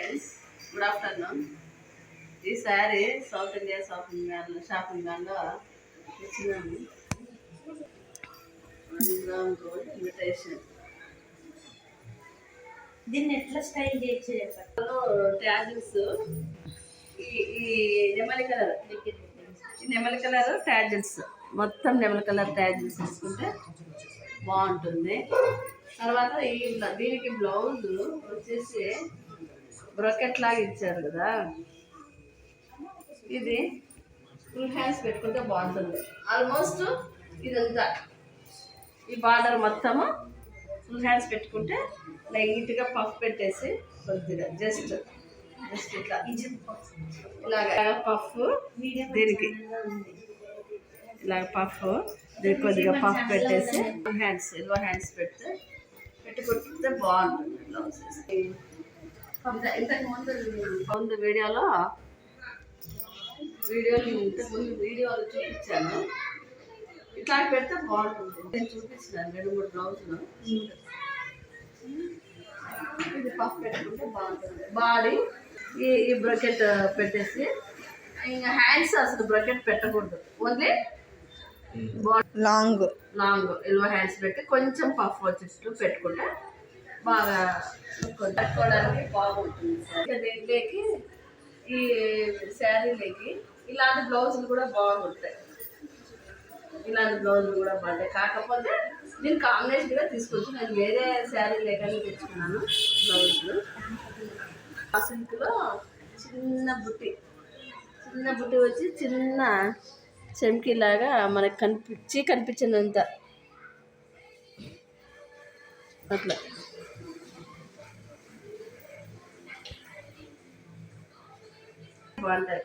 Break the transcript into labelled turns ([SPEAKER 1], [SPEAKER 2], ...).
[SPEAKER 1] Friends, good afternoon. ఈ sari south India shopping మాల్లో ఇచ్చినాము. 1 గ్రామ్ గోల్డ్ ఇన్విటేషన్.
[SPEAKER 2] దీన్ని ఎట్లా స్టైల్ చేయొచ్చు
[SPEAKER 1] ట్యాజిల్స్, ఈ నెమలి కలర్, నెమలి కలర్ ట్యాజిల్స్, మొత్తం నెమలి కలర్ ట్యాజిల్స్ తీసుకుంటే బాగుంటుంది. తర్వాత దీనికి బ్లౌజ్ వచ్చేసి బ్రొకెట్ లాగా ఇచ్చారు కదా, ఇది ఫుల్ హ్యాండ్స్ పెట్టుకుంటే బాగుంటుంది. ఆల్మోస్ట్ ఇదంతా ఈ బార్డర్ మొత్తము ఫుల్ హ్యాండ్స్ పెట్టుకుంటే లైట్గా పఫ్ పెట్టేసి కొద్దిగా జస్ట్ ఇట్లా ఇలాగ పఫ్, దీనికి ఇలాగ పఫ్, దీనికి కొద్దిగా పఫ్ పెట్టేసి హ్యాండ్స్ ఎల్లో హ్యాండ్స్ పెట్టుకుంటే బాగుంటుంది బ్లౌజ్. ఇంతకు ముందు వీడియోలో చూపించాను. ఇట్లా పెడితే బాగుంటుంది. నేను చూపించాను 2-3 బ్లౌజులు. ఇది పఫ్ పెట్టుకుంటే బాగుంటుంది. బాడీ ఈ బ్రకెట్ పెట్టేసి, ఇంకా హ్యాండ్స్ అసలు బ్రకెట్ పెట్టకూడదు, ఓన్లీ
[SPEAKER 2] లాంగ్
[SPEAKER 1] ఎల్లో హ్యాండ్స్ పెట్టి కొంచెం పఫ్ వచ్చేటట్టు పెట్టుకుంటే బాగా కట్టుకోవడానికి బాగుంటుంది. దీంట్లోకి ఈ శారీలోకి ఇలాంటి బ్లౌజులు కూడా బాగుంటాయి. కాకపోతే నేను కాంబినేషన్ కూడా తీసుకొచ్చి నేను వేరే శారీ లేకనే తెచ్చుకున్నాను బ్లౌజులు. ఆ సింక్లో చిన్న బుట్టి వచ్చి చిన్న చెంకీలాగా మనకు కనిపించినంత అట్లా బాగుంటాయి.